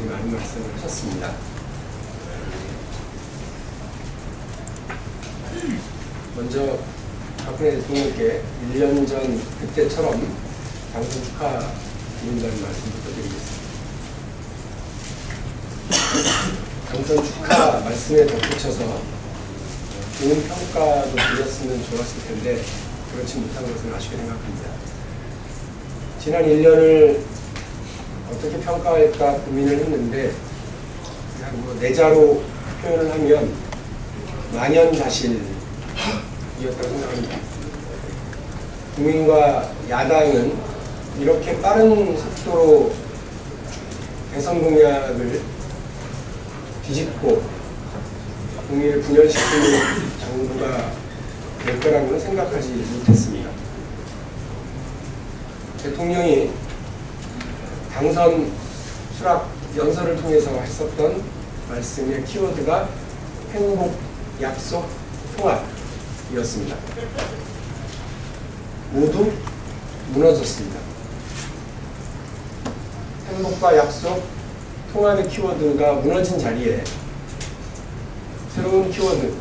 그렇게 많은 말씀을 하셨습니다. 먼저 박근혜 대통령께 1년 전 그때처럼 당선 축하드린다는 말씀부터 드리겠습니다. 당선 축하 말씀에 덧붙여서 좋은 평가도 드렸으면 좋았을 텐데 그렇지 못한 것은 아쉽게 생각합니다. 지난 1년을 어떻게 평가할까 고민을 했는데 그냥 내자로 표현을 하면 만연자실이었다고 생각합니다. 국민과 야당은 이렇게 빠른 속도로 대선 공약을 뒤집고 국민을 분열시키는 정부가 될 거라고는 생각하지 못했습니다. 대통령이 당선 수락 연설을 통해서 했었던 말씀의 키워드가 행복, 약속, 통합이었습니다. 모두 무너졌습니다. 행복과 약속, 통합의 키워드가 무너진 자리에 새로운 키워드,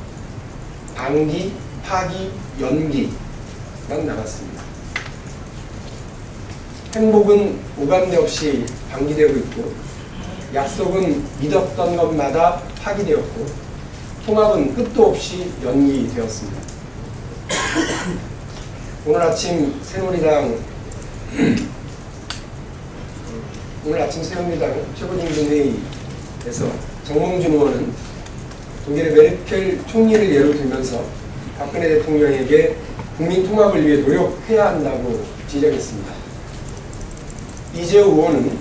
방기, 파기, 연기만 남았습니다. 행복은 오감대 없이 방기되고 있고, 약속은 믿었던 것마다 파기되었고, 통합은 끝도 없이 연기되었습니다. 오늘 아침 새누리당 최고진군회의에서 정몽준 의원은 독일의 메르켈 총리를 예로 들면서 박근혜 대통령에게 국민 통합을 위해 노력해야 한다고 지적했습니다. 이재호 의원은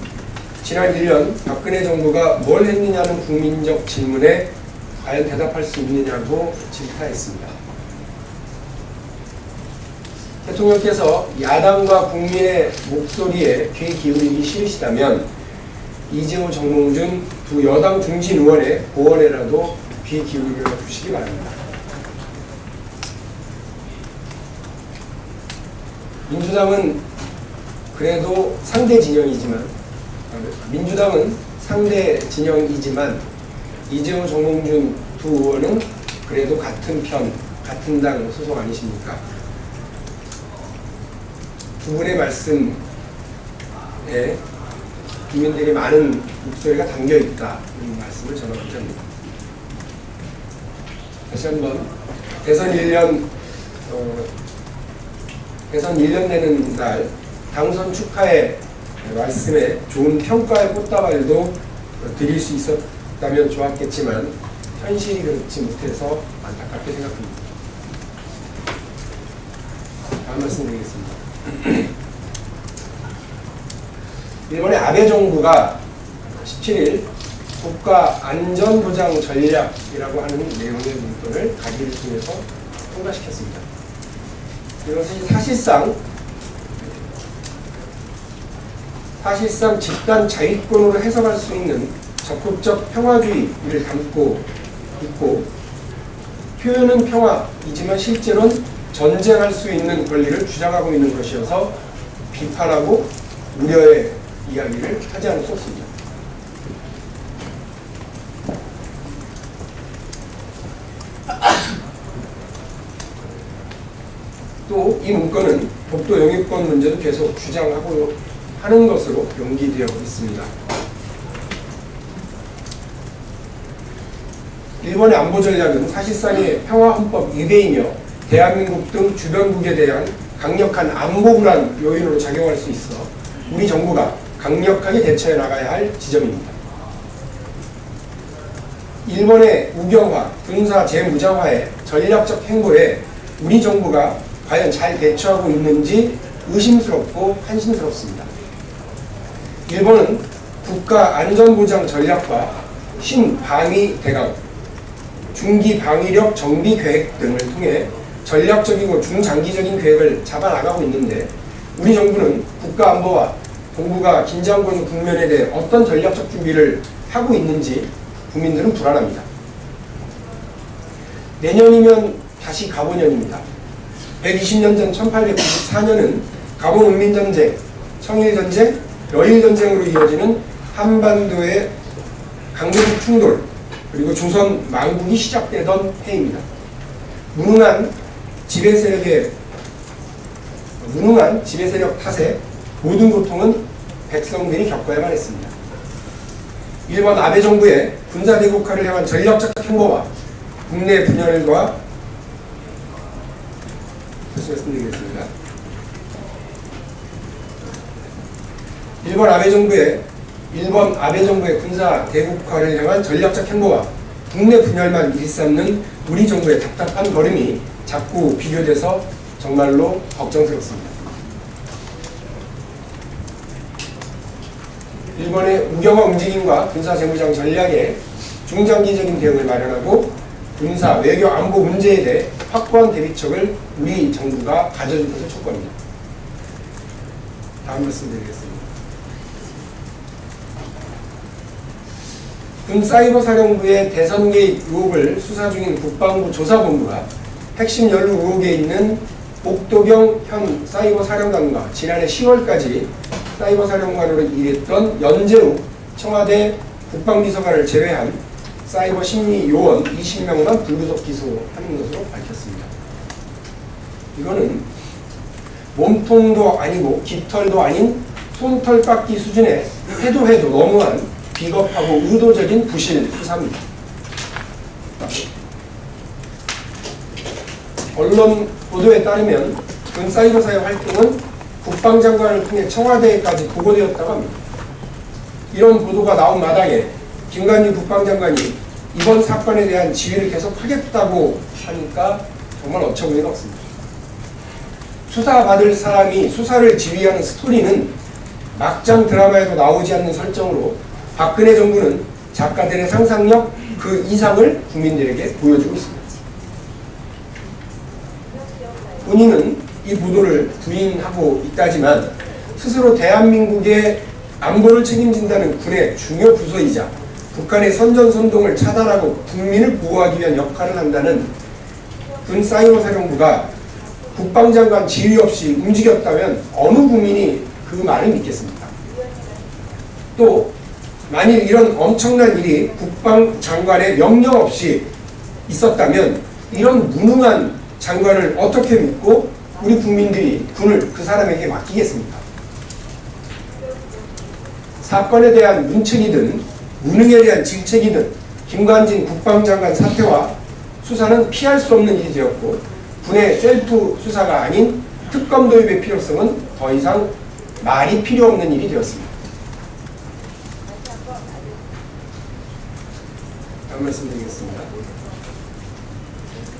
지난 1년 박근혜 정부가 뭘 했느냐는 국민적 질문에 과연 대답할 수 있느냐고 질타했습니다. 대통령께서 야당과 국민의 목소리에 귀 기울이기 싫으시다면 이재호, 정몽준 두 여당 중진 의원의 고언에라도 귀 기울여 주시기 바랍니다. 민주당은 상대 진영이지만 이재호, 정몽준 두 의원은 그래도 같은 편, 같은 당 소속 아니십니까? 두 분의 말씀에 국민들이 많은 목소리가 담겨있다는 말씀을 전하고자 합니다. 다시 한번 대선 1년 되는 날 당선 축하의 말씀에 좋은 평가의 꽃다발도 드릴 수 있었다면 좋았겠지만 현실이 그렇지 못해서 안타깝게 생각합니다. 다음 말씀 드리겠습니다. 일본의 아베 정부가 17일 국가안전보장 전략이라고 하는 내용의 문건을 가기를 통해서 통과시켰습니다. 이것은 사실상 집단 자위권으로 해석할 수 있는 적극적 평화주의를 담고 있고, 표현은 평화이지만 실제로는 전쟁할 수 있는 권리를 주장하고 있는 것이어서 비판하고 우려의 이야기를 하지 않을 수 없습니다. 또 이 문건은 독도 영유권 문제도 계속 주장하고 하는 것으로 용기되어 있습니다. 일본의 안보 전략은 사실상의 평화헌법 위배이며 대한민국 등 주변국에 대한 강력한 안보 불안 요인으로 작용할 수 있어 우리 정부가 강력하게 대처해 나가야 할 지점입니다. 일본의 우경화, 군사 재무장화의 전략적 행보에 우리 정부가 과연 잘 대처하고 있는지 의심스럽고 한심스럽습니다. 일본은 국가안전보장 전략과 신방위대강, 중기방위력 정비계획 등을 통해 전략적이고 중장기적인 계획을 잡아나가고 있는데, 우리 정부는 국가안보와 동북아 긴장권 국면에 대해 어떤 전략적 준비를 하고 있는지 국민들은 불안합니다. 내년이면 다시 가보년입니다. 120년 전 1894년은 가보운민전쟁, 청일전쟁, 러일전쟁으로 이어지는 한반도의 강대국 충돌 그리고 조선 망국이 시작되던 해입니다. 무능한 지배 세력 탓에 모든 고통은 백성들이 겪어야만 했습니다. 일본 아베 정부의 군사대국화를 향한 전략적 행보와 국내 분열과 다시 말씀드리겠습니다. 일본 아베 정부의 군사대국화를 향한 전략적 행보와 국내 분열만 일삼는 우리 정부의 답답한 걸음이 자꾸 비교돼서 정말로 걱정스럽습니다. 일본의 우경화 움직임과 군사재무장 전략에 중장기적인 대응을 마련하고 군사, 외교, 안보 문제에 대해 확고한 대비책을 우리 정부가 가져줄 것을 촉구합니다. 다음 말씀드리겠습니다. 군사이버사령부의 대선 개입 의혹을 수사 중인 국방부 조사본부가 핵심 연루 의혹에 있는 옥도경 현 사이버사령관과 지난해 10월까지 사이버사령관으로 일했던 연재욱 청와대 국방비서관을 제외한 사이버 심리 요원 20명만 불구속 기소하는 것으로 밝혔습니다. 이거는 몸통도 아니고 깃털도 아닌 손털 깎기 수준의 해도 너무한 비겁하고 의도적인 부실 수사입니다. 언론 보도에 따르면 군 사이버사의 활동은 국방장관을 통해 청와대에까지 보고되었다고 합니다. 이런 보도가 나온 마당에 김관유 국방장관이 이번 사건에 대한 지휘를 계속하겠다고 하니까 정말 어처구니가 없습니다. 수사받을 사람이 수사를 지휘하는 스토리는 막장 드라마에도 나오지 않는 설정으로 박근혜 정부는 작가들의 상상력 그 이상을 국민들에게 보여주고 있습니다. 본인은 이 보도를 부인하고 있다지만 스스로 대한민국의 안보를 책임진다는 군의 중요 부서이자 북한의 선전선동을 차단하고 국민을 보호하기 위한 역할을 한다는 군 사이버사령부가 국방장관 지휘 없이 움직였다면 어느 국민이 그 말을 믿겠습니까? 또 만일 이런 엄청난 일이 국방장관의 명령 없이 있었다면 이런 무능한 장관을 어떻게 믿고 우리 국민들이 군을 그 사람에게 맡기겠습니까? 사건에 대한 문책이든 무능에 대한 질책이든 김관진 국방장관 사태와 수사는 피할 수 없는 일이 되었고 군의 셀프 수사가 아닌 특검 도입의 필요성은 더 이상 말이 필요 없는 일이 되었습니다. 다음 말씀드리겠습니다.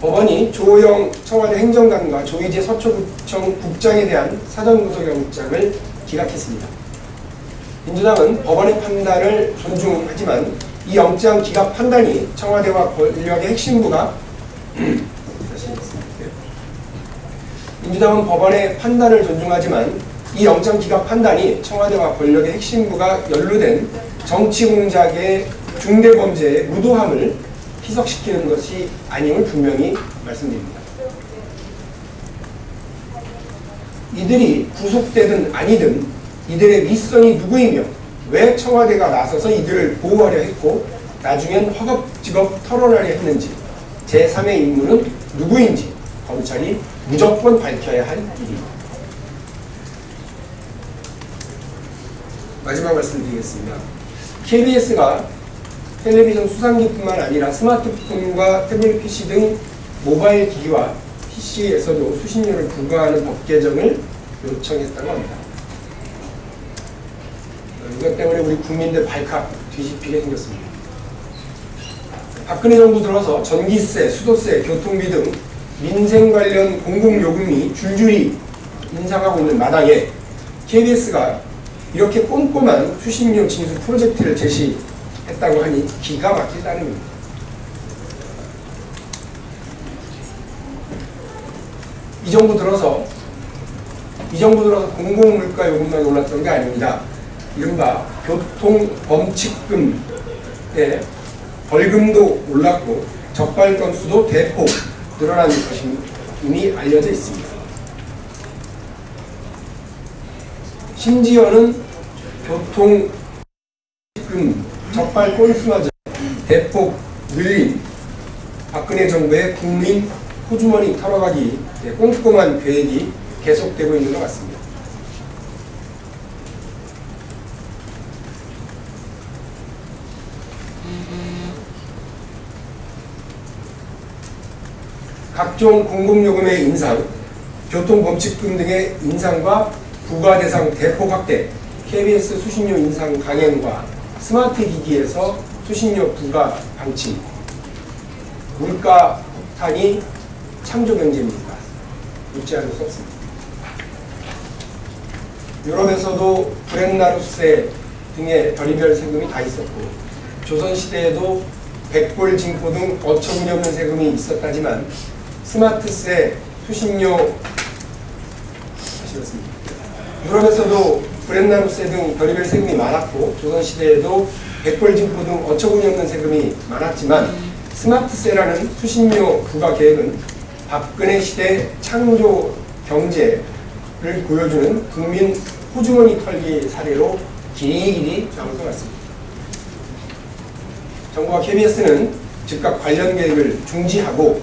법원이 조호영 청와대 행정관과 조희재 서초구청 국장에 대한 사전구속영장을 기각했습니다. 민주당은 법원의 판단을 존중하지만 이 영장 기각 판단이 청와대와 권력의 핵심부가 민주당은 법원의 판단을 존중하지만 이 영장 기각 판단이 청와대와 권력의 핵심부가 연루된 정치공작의 중대범죄의 무도함을 희석시키는 것이 아님을 분명히 말씀드립니다. 이들이 구속되든 아니든 이들의 윗선이 누구이며 왜 청와대가 나서서 이들을 보호하려 했고 나중엔 허겁지겁 털어내려 했는지 제3의 인물은 누구인지 검찰이 무조건 밝혀야 할 일입니다. 마지막 말씀드리겠습니다. KBS가 텔레비전 수상기뿐만 아니라 스마트폰과 태블릿 PC 등 모바일 기기와 PC에서도 수신료를 부과하는 법 개정을 요청했다고 합니다. 이것 때문에 우리 국민들 발칵 뒤집히게 생겼습니다. 박근혜 정부 들어서 전기세, 수도세, 교통비 등 민생 관련 공공요금이 줄줄이 인상하고 있는 마당에 KBS가 이렇게 꼼꼼한 수신료 징수 프로젝트를 제시했다고 하니 기가 막힐 따름입니다. 이 정부 들어서 공공물가 요금만 올랐던 게 아닙니다. 이른바 교통범칙금의 벌금도 올랐고 적발 건수도 대폭 늘어난 것이 이미 알려져 있습니다. 심지어는 교통범칙금 적발 건수마저 대폭 늘린 박근혜 정부의 국민 호주머니 털어가기 꼼꼼한 계획이 계속되고 있는 것 같습니다. 각종 공공요금의 인상, 교통범칙금 등의 인상과 부과 대상 대폭 확대, KBS 수신료 인상 강행과 스마트 기기에서 수신료 부과 방침, 물가 폭탄이 창조경제입니다. 묻지 않을 수 없습니다. 유럽에서도 브렌나루세 등의 별의별 세금이 다 있었고, 조선시대에도 백골, 징포 등 어처구니 없는 세금이 있었다지만 스마트세, 수신료, 유럽에서도 브렌나루세 등 별의별 세금이 많았고, 조선시대에도 백골, 징포 등 어처구니 없는 세금이 많았지만 스마트세라는 수신료 부과 계획은 박근혜 시대 창조 경제를 보여주는 국민 호주머니 털기 사례로 길이 남을 것 같습니다. 정부와 KBS는 즉각 관련 계획을 중지하고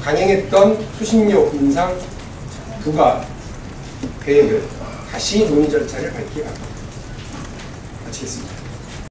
강행했던 수신료 인상 부과 계획을 다시 논의 절차를 밟기 바랍니다. 마치겠습니다.